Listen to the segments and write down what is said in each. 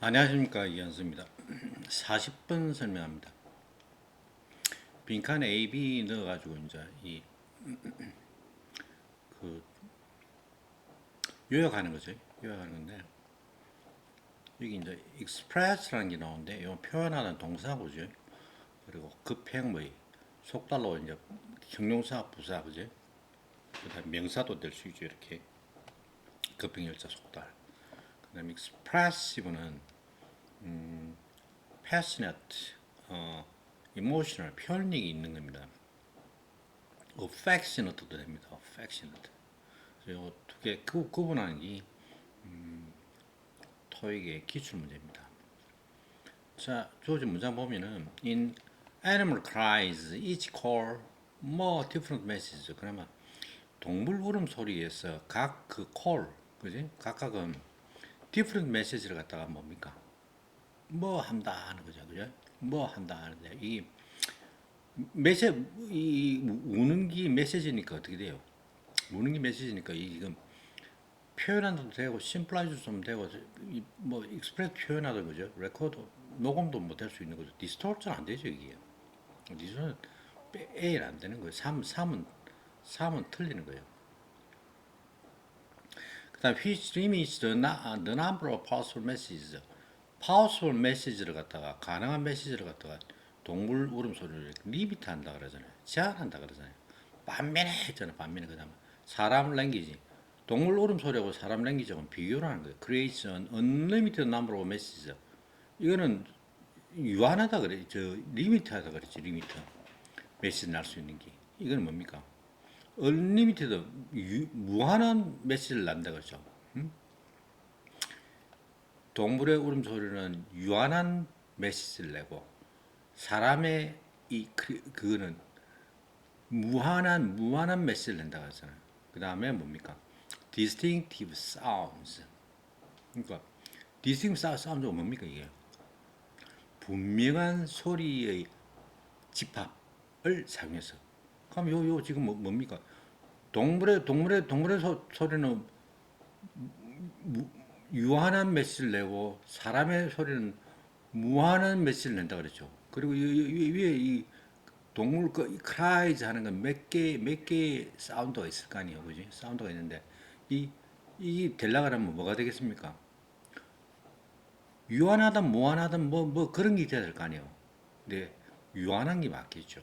안녕하십니까, 이현수입니다. 40분 설명합니다. 빈칸에 A, B 넣어가지고 이제 그 요약하는 거죠. 요약하는 건데 여기 이제 express라는 게 나오는데 이 표현하는 동사고죠. 그리고 급행의 속달로 이제 형용사, 부사 그죠. 그다음 명사도 될 수 있죠. 이렇게 급행열차 속달. 그다음 expressive는 passionate, emotional 표현력이 있는 겁니다. affectionate도 됩니다. affectionate. 두 개 구분하는 게 토익의 기출 문제입니다. 자, 주어진 문장 보면은 in animal cries each call more different messages. 그러면 동물 울음소리에서 각 그 call, 그지? 각각은 different message를 갖다가 뭡니까? 뭐 한다 하는 거죠, 그죠? 뭐 한다 하는데 이 이 우는 게 메시지니까 어떻게 돼요? 우는 게 메시지니까 이금 표현하도 되고 심플라이즈도 좀 되고 뭐 익스프레스 표현하도 그죠. 레코드 녹음도 못 할 수 있는 거죠. 디스토션 안 되죠 이게. 디스토션 A 안 되는 거예요. 3은 틀리는 거예요. 그다음 which limits the number of powerful messages. powerful message를 갖다가 가능한 메시지를 갖다가 동물 울음소리를 리미트 한다 그러잖아요. 제한한다 그러잖아요. 반면에 했잖아요. 반면에 그다음 사람 랭귀지 동물 울음소리하고 사람 랭귀지하고 비교를 하는 거예요. creates an unlimited number of messages. 이거는 유한하다 그래. 저 리미트하다 그랬지. 리미트. 메시지 날 수 있는 게. 이건 뭡니까? unlimited 무한한 메시지를 난다 그랬죠. 동물의 울음소리는 유한한 메시지를 내고 사람의 그거는 무한한 메시지를 낸다 그랬잖아요. 그 다음에 뭡니까? distinctive sounds. 그러니까 distinctive sounds가 뭡니까 이게? 분명한 소리의 집합을 사용해서. 그럼 요 지금 뭡니까? 동물의 소리는 유한한 메시지를 내고 사람의 소리는 무한한 메시지를 낸다 그랬죠. 그리고 위에 이 동물 그 크라이즈 하는 건 몇 개 사운드가 있을 거 아니에요, 그지? 사운드가 있는데 이 되려고 하면 뭐가 되겠습니까? 유한하든 무한하든 뭐 그런 게 돼야 될 거 아니에요. 근데 유한한 게 맞겠죠.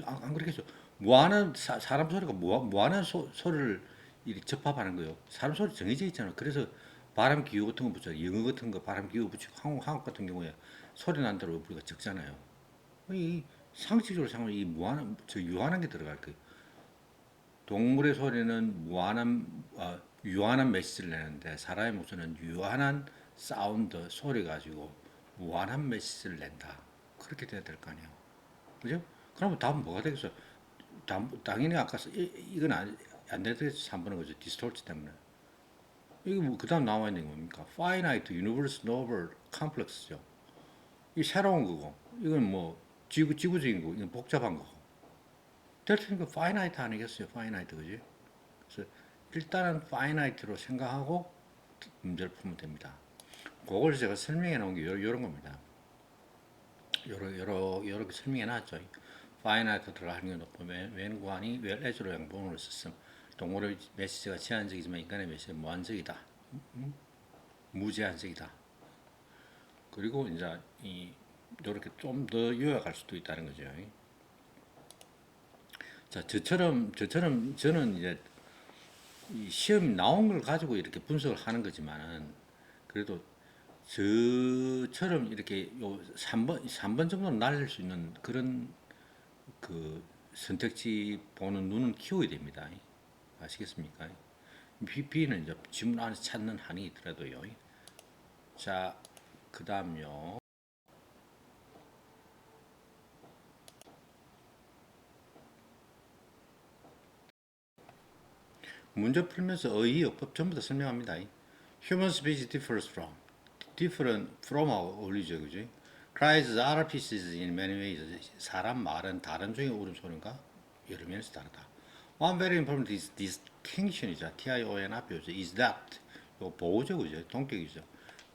안 그렇겠죠. 무한한 사람 소리가 무한한 소리를 이렇게 접합하는 거예요. 사람 소리 정해져 있잖아요. 그래서 바람 기후 같은 거 붙여 영어 같은 거 바람 기후 붙이고 한국 같은 경우에 소리 난 대로 우리가 적잖아요. 이 상식적으로 생각하면 이 무한한 저 유한한 게 들어갈 거예요. 동물의 소리는 유한한 메시지를 내는데 사람의 목소리는 유한한 사운드 소리 가지고 무한한 메시지를 낸다. 그렇게 돼야 될 거 아니에요. 그죠? 그러면 답은 뭐가 되겠어? 당연히 아까 이건 안 되겠죠. 3번은 거죠. 디스토트 때문에. 이게 뭐 그다음 나와 있는 게 뭡니까? finite, universe, novel, complex죠. 이 새로운 거고, 이건 뭐 지구적인 거고, 이건 복잡한 거고. 될 테니까 finite 아니겠어요? finite 그지? 그래서 일단은 finite로 생각하고 문제를 풀면 됩니다. 그걸 제가 설명해 놓은 게 이런 겁니다. 요렇게 설명해 놨죠. finite 들어가는 게 높으면 when 구한이 well as로 양봉으로 썼음. 동물의 메시지가 제한적이지만 인간의 메시지는 무한적이다. 무제한적이다. 그리고 이제 이렇게 좀 더 요약할 수도 있다는 거죠. 자, 저처럼 저는 이제 이 시험 나온 걸 가지고 이렇게 분석을 하는 거지만은 그래도 저처럼 이렇게 요 3번 정도는 날릴 수 있는 그런 그 선택지 보는 눈은 키워야 됩니다. 아시겠습니까? B는 이제 지문 안에서 찾는 한이 있더라도요. 자, 그 다음요. 문제 풀면서 어휘, 어법 전부 다 설명합니다. Human speech differs from. different from하고 어울리죠, 그지? cries are pieces in many ways. 사람 말은 다른 종의 울음소리인가? 여러 면에서 다르다. One very important distinction이죠. TION 앞에 오죠. is that 요 보호죠, 그죠? 동격이죠.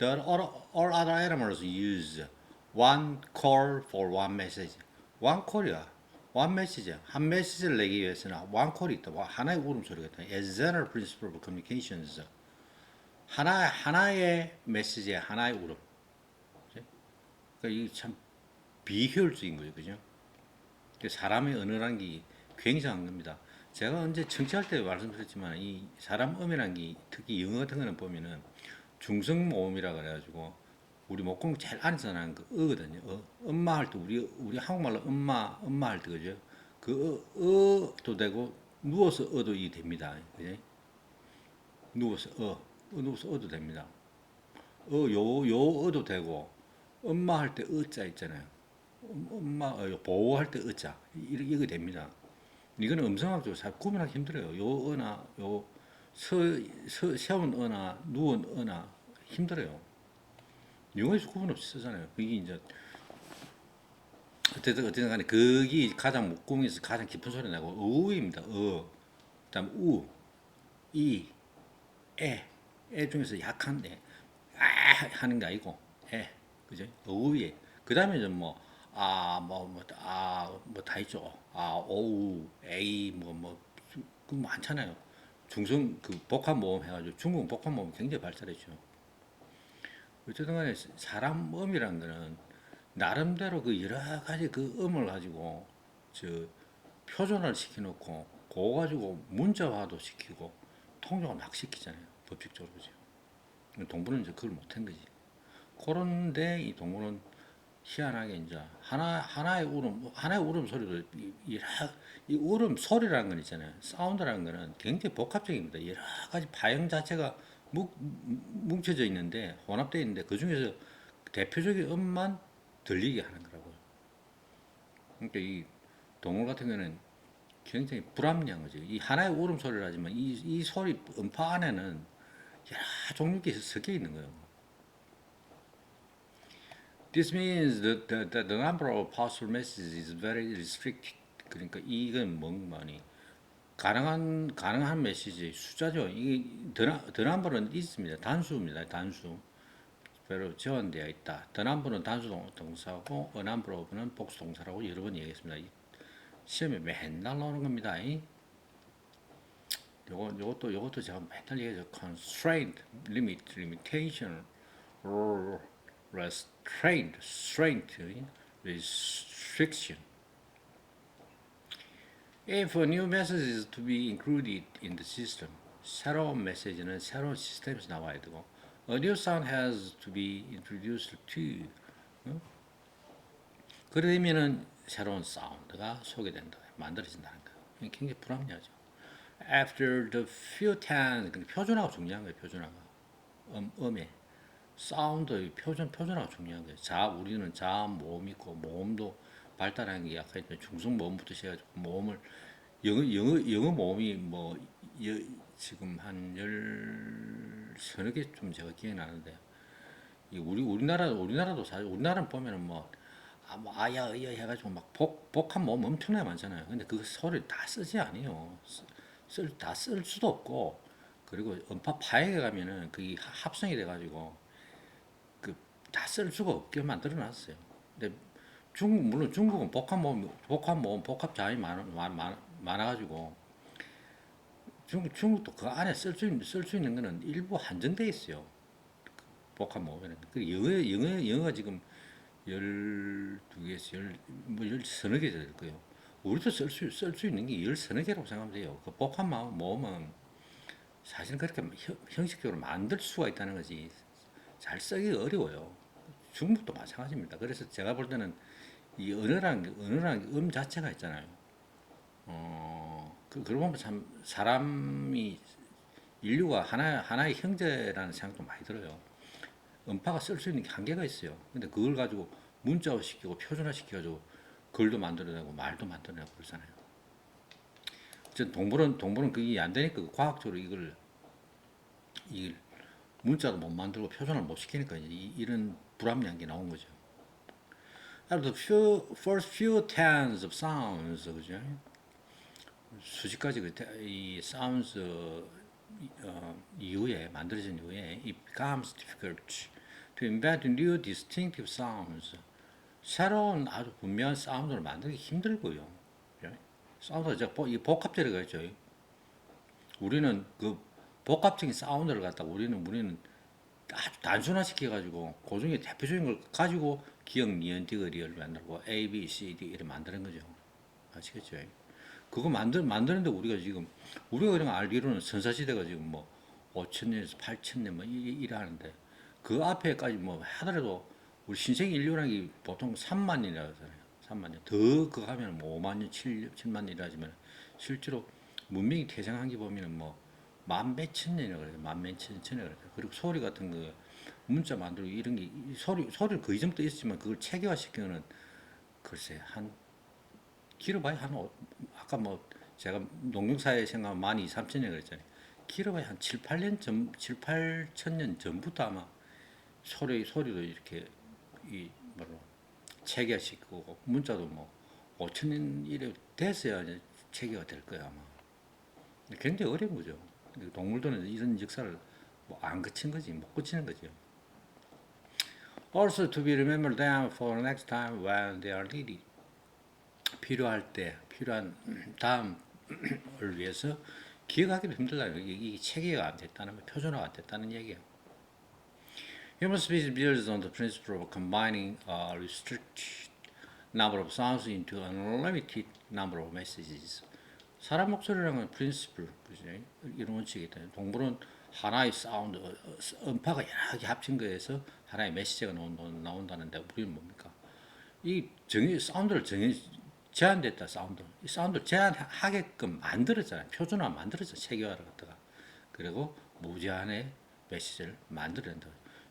All other animals use one call for one message. one call이야. one message. 한 메시지를 내기 위해서는 one call이 있다. 하나의 울음소리가 있다. As general principle of communications. 하나의 메시지에 하나의 울음. 그죠? 그러니까 이게 참 비효율적인 거죠, 그죠? 사람의 언어라는 게 굉장한 겁니다. 제가 언제 청취할 때 말씀드렸지만 이 사람 음이라는 게 특히 영어 같은 거는 보면은 중성 모음이라 그래가지고 우리 목구멍 제일 안에서 나는 그 어거든요. 엄마 할 때 우리 한국말로 엄마 할 때 그죠? 그 어도 되고 누워서 어도 이 됩니다. 그죠? 누워서 어도 됩니다. 요 어도 되고 엄마 할 때 어자 있잖아요. 엄마 보호할 때 어자 이게 됩니다. 이거는 음성학적으로 잘 구분하기 힘들어요. 요 어나 요 세운 어나 누운 어나 힘들어요. 영어에서 구분 없이 쓰잖아요. 그게 이제 어쨌든 간에 그게 가장 목공에서 가장 깊은 소리 나고 어우입니다. 그다음 우, 이, 에 중에서 약한데 아 하는 게 아니고 그죠? 어우에 그다음에 좀뭐 다 있죠. 오우, 에이, 그 많잖아요. 중성, 그 복합 모음 해가지고 중국 복합 모음 굉장히 발달했죠. 어쨌든 간에 사람 음이라는 거는 나름대로 그 여러 가지 그 음을 가지고 저 표준화를 시켜놓고 그거 가지고 문자화도 시키고 통용을 막 시키잖아요. 법칙적으로. 그죠. 동물은 이제 그걸 못한 거지. 그런데 이 동물은 희한하게 이제 하나의 울음 소리도 이 울음 소리라는 건 있잖아요. 사운드라는 거는 굉장히 복합적입니다. 여러 가지 파형 자체가 뭉쳐져 있는데 혼합되어 있는데 그 중에서 대표적인 음만 들리게 하는 거라고요. 그러니까 이 동물 같은 경우는 굉장히 불합리한 거죠. 이 하나의 울음 소리를 하지만 이 소리 음파 안에는 여러 종류가 섞여 있는 거예요. This means that the number of possible messages is very restricted. 그러니까 이건 뭐니? 가능한 메시지의 숫자죠. 이게 the number는 있습니다. 단수입니다. 단수. 배로 지원되어 있다. the number는 단수 동사고 a number of는 복수 동사라고 여러 번 얘기했습니다. 시험에 맨날 나오는 겁니다. 요것도 제가 맨날 얘기해서 constraint, limit, limitation, restraint, strength, restriction. If a new message is to be included in the system, 새로운 메시지는 새로운 시스템에서 나와야 되고, a new sound has to be introduced to. 그러면은 새로운 사운드가 소개된다, 만들어진다는 거예요. 굉장히 불합리하죠. After the few times, 표준화가 중요한 거예요. 표준화가 음에 사운드 표준화가 중요한 거예요. 우리는 모음 있고 모음도 발달한 게 아까 했던 중성 모음부터 시작해가지고 모음을 영어 모음이 지금 한 서너 개 좀 제가 기억이 나는데 우리나라도 사실 우리나라는 보면은 아야 의야 해가지고 막 복합 모음 엄청나게 많잖아요. 근데 그 소리 다 쓰지 않아요. 다 쓸 수도 없고 그리고 음파 파행에 가면은 그게 합성이 돼가지고 그 다 쓸 수가 없게 만들어 놨어요. 근데 물론 중국은 복합 자음이 많아가지고 중국도 그 안에 쓸 수 있는 거는 일부 한정돼 있어요. 복합 모음에는. 그 영어가 지금 12개에서 열 서너 개 될 거예요. 우리도 쓸 수 있는 게 열 서너 개라고 생각하면 돼요. 그 복합 모음은 사실 그렇게 형식적으로 만들 수가 있다는 거지. 잘 쓰기 어려워요. 중국도 마찬가지입니다. 그래서 제가 볼 때는 이 언어라는 게 자체가 있잖아요. 그러고 보면 참 사람이 인류가 하나의 형제라는 생각도 많이 들어요. 음파가 쓸 수 있는 게 한계가 있어요. 근데 그걸 가지고 문자화 시키고 표준화 시켜가지고 글도 만들어내고 말도 만들어내고 그러잖아요. 동물은 그게 안 되니까 과학적으로 이걸 문자도 못 만들고 표준화를 못 시키니까 이런 불합리한 게 나온 거죠. Out of the first few tens of sounds, 그죠? 수십 가지 이 sounds 이후에 만들어진 이후에 it becomes difficult to invent new distinctive sounds. 새로운 아주 분명한 사운드를 만들기 힘들고요. 사운드가 이 복합적이라고 했죠. 우리는 그 복합적인 사운드를 갖다가 우리는 아주 단순화시켜가지고 그 중에 대표적인 걸 가지고 기억 니은디귿을 만들고 A, B, C, D 이렇게 만드는 거죠. 아시겠죠? 그거 만드는데 우리가 그냥 알기로는 선사시대가 지금 뭐 5천 년에서 8천 년뭐 이래 하는데 그 앞에까지 뭐 하더라도 우리 신생 인류라는 게 보통 3만 년이라고 하잖아요. 3만 년. 더 그거 하면 뭐 5만 년, 7만 년이라 하지만 실제로 문명이 태생한 게 보면은 뭐 만 몇천 년이라고 그래요. 만 몇천 년이라고 그래요. 그리고 소리 같은 거 문자 만들고 이런 게 소리는 그 이전부터 있었지만 그걸 체계화시키는 글쎄 한 길어봐야 아까 뭐 제가 농경사회 생각하면 만 2, 3천 년 그랬잖아요. 길어봐야 한 7, 8년 전, 7, 8천 년 전부터 아마 소리도 이렇게 이 뭐로 체계화시키고 문자도 뭐 5천 년 이래 됐어야 이제 체계가 될 거야 아마. 굉장히 어려운 거죠. 동물들은 이런 역사를 뭐 안 거친 거지 못 거치는 거죠. Also to be remembered them for next time when they are needed. 필요할 때 필요한 다음을 위해서 기억하기도 힘들다는 이 체계가 안 됐다는 거, 표준화가 안 됐다는 얘기예요. Human species builds on the principle of combining a restricted number of sounds into an unlimited number of messages. 사람 목소리라는 건 principle, 이런 원칙이 있다. 동물은 하나의 사운드, 음파가 여러 개 합친 거에서 하나의 메시지가 나온다는데 우리는 뭡니까? 사운드를 제한됐다 사운드. 이 사운드를 제한하게끔 만들었잖아요. 표준화 만들었죠. 체계화를 갖다가. 그리고 무제한의 메시지를 만들어낸다.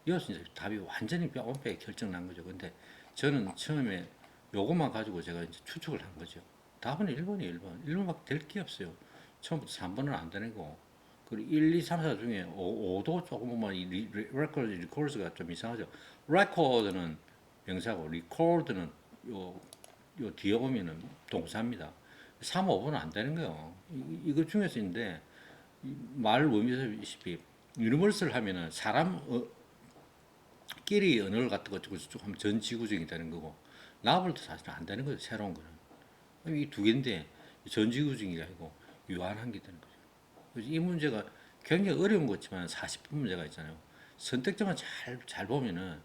이것은 이제 답이 완전히 뼈 결정난 거죠. 근데 저는 처음에 요것만 가지고 제가 이제 추측을 한 거죠. 답은 1번이에요, 1번. 1번밖에 될 게 없어요. 처음부터 3번은 안 되고. 그리고 1, 2, 3, 4 중에 5도 조금 보면 이 리코드가 좀 이상하죠. 레코드는 명사고, 리코드는 요 뒤에 보면은 동사입니다. 3, 5번은 안 되는 거예요. 이거 중에서인데, 말 의미에서시피 유니버설 하면은 끼리 언어를 갖다가 쭉 하면 전 지구적이 되는 거고, 나블도 사실 안 되는 거죠. 새로운 거는. 이 두 개인데, 전 지구적이 아니고 유한한 게 되는 거죠. 그래서 이 문제가 굉장히 어려운 거지만 40분 문제가 있잖아요. 선택점만 잘 보면은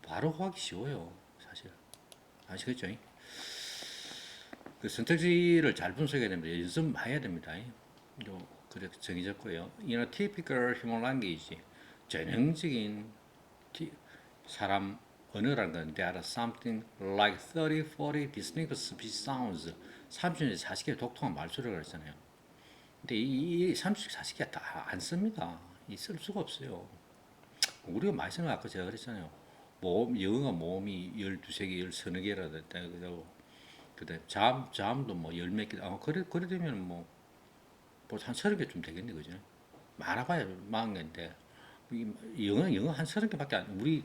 바로 구하기 쉬워요. 사실. 아시겠죠? 그 선택지를 잘 분석해야 됩니다. 연습 많이 해야 됩니다. 그래 정해졌고요. In a typical human language, 전형적인 사람 언어라는 건 there are something like 30, 40 distinctive speech sounds. 30에서 40개 독특한 말소리가 있잖아요. 근데 이 30, 40개 다 안 씁니다. 쓸 수가 없어요. 우리가 많이 쓰는 거 아까 제가 그랬잖아요. 영어가 모음이 12개, 13개라든가 그다음 잠도 뭐 열 몇 개, 그래 되면 뭐한 30개쯤 되겠네, 그죠? 많아봐야 40개인데 영어 한 30개밖에 안. 우리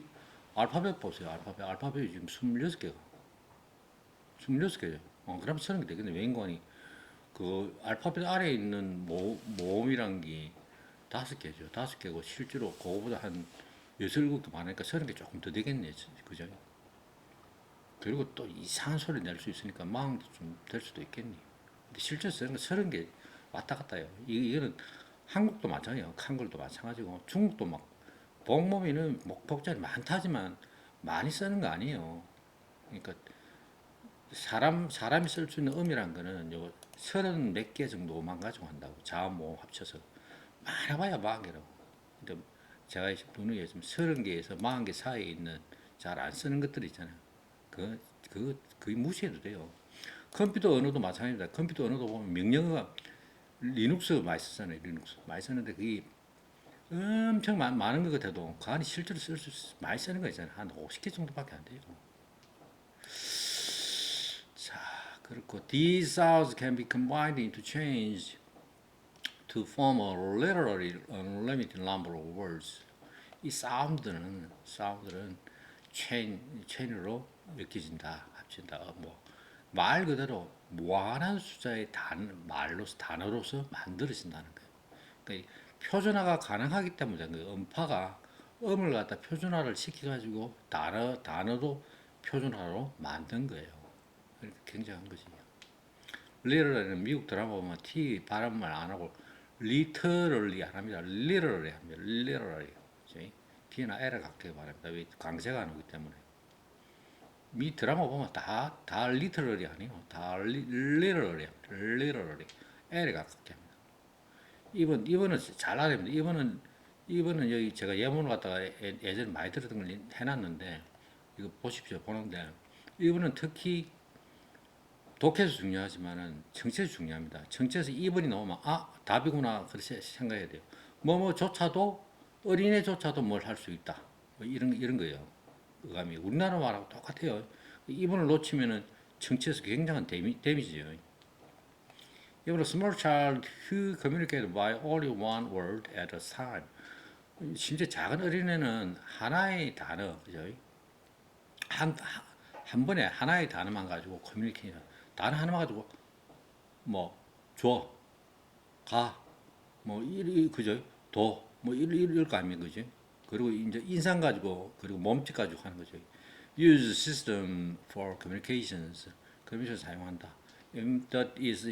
알파벳 보세요, 알파벳이 지금 26개가, 26개죠. 그럼 30개 되겠네. 외인관이 그 알파벳 아래에 있는 모음이란 게 5개죠. 5개고 실제로 그거보다 한 6, 7개 많으니까 30개 조금 더 되겠네, 그죠? 그리고 또 이상한 소리 낼 수 있으니까 마음도 좀 될 수도 있겠니. 근데 실제 쓰는 거 30개 왔다 갔다 해요. 이거는 한국도 마찬가지예요. 한글도 마찬가지고 중국도 막 복모미는 복자리 많다지만 많이 쓰는 거 아니에요. 그러니까 사람이 쓸 수 있는 음이란 거는 요 30 몇 개 정도만 가지고 한다고. 자모 합쳐서 많아봐야 40개라고. 근데 제가 눈에 지금 30개에서 40개 사이에 있는 잘 안 쓰는 것들 있잖아요. 거의 무시해도 돼요. 컴퓨터 언어도 마찬가지입니다. 컴퓨터 언어도 보면 명령어가 리눅스 많이 쓰잖아요. 리눅스 많이 쓰는데 그게 엄청 많은 것 같아도 그 안에 실제로 많이 쓰는 거 있잖아요. 한 50개 정도밖에 안 돼요. 자, 그렇고 these sounds can be combined into change to form a literally unlimited number of words. 이 사운드들은 체인으로 엮여진다, 합친다. 말 그대로 무한한 숫자의 단어로서 만들어진다는 거예요. 그러니까 표준화가 가능하기 때문에 그 음파가 음을 갖다 표준화를 시켜가지고 단어도 표준화로 만든 거예요. 그러니까 굉장한 거지. 리터럴은 미국 드라마 보면 T 발음을 안 하고 리터럴리 안 합니다. 리터럴리 합니다. 리터럴리. T나 L을 각하게 발음합니다. 왜 강세가 안 오기 때문에. 미 드라마 보면 다 리터럴이 아니에요. 다 리터럴리 합니다. 리터럴리. L을 가깝게 합니다. 이번은 잘 알아야 됩니다. 이번은 여기 제가 예문을 갖다가 예전에 많이 들었던 걸 해놨는데 이거 보십시오. 보는데 이번은 특히 독해도 중요하지만은 정체도 중요합니다. 정체에서 2번이 나오면 답이구나 그렇게 생각해야 돼요. 뭐뭐조차도 어린애조차도 뭘 할 수 있다. 뭐 이런 거예요. 어감이 우리나라 말하고 똑같아요. 2번을 놓치면은 정체에서 굉장한 데미지예요. 이번에 small child who communicate by only one word at a time. 심지어 작은 어린애는 하나의 단어, 그죠? 한 번에 하나의 단어만 가지고 커뮤니케이션, 단어 하나만 가지고 뭐 줘, 가, 뭐 그죠? 도, 뭐 이럴 거 아닙니까, 그죠? 그리고 이제 인상 가지고 그리고 몸짓 가지고 하는 거죠. Use system for communications. 커뮤니케이션 사용한다. That is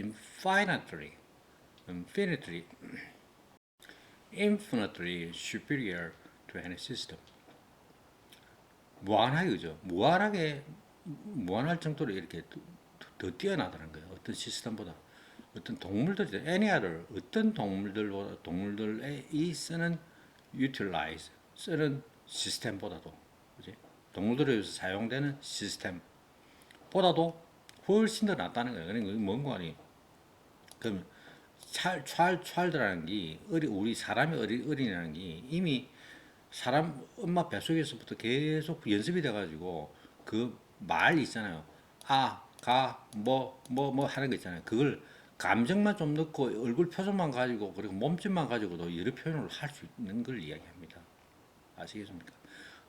infinitely superior to any system. 무한하게 그죠? 무한할 정도로 이렇게 더 뛰어나다는 거예요. 어떤 시스템보다. 어떤 동물들이 any other 어떤 동물들보다 동물들이 쓰는 utilize 쓰는 시스템보다도 그지? 동물들에 의해서 사용되는 시스템보다도 훨씬 더 낫다는 거예요. 그러니까 뭔가 아니 그럼 찰드라는 게 우리 사람이 어린이라는 게 이미 사람 엄마 뱃속에서부터 계속 연습이 돼가지고 그 말 있잖아요. 뭐 하는 거 있잖아요. 그걸 감정만 좀 넣고 얼굴 표정만 가지고 그리고 몸짓만 가지고도 여러 표현을 할 수 있는 걸 이야기합니다. 아시겠습니까?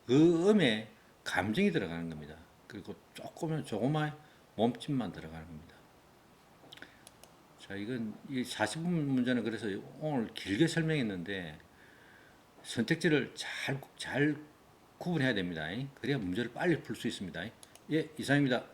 그 음에 감정이 들어가는 겁니다. 그리고 조그만 몸짓만 들어가는 겁니다. 자, 이건 이 40분 문제는 그래서 오늘 길게 설명했는데 선택지를 잘 구분해야 됩니다. 그래야 문제를 빨리 풀 수 있습니다. 예, 이상입니다.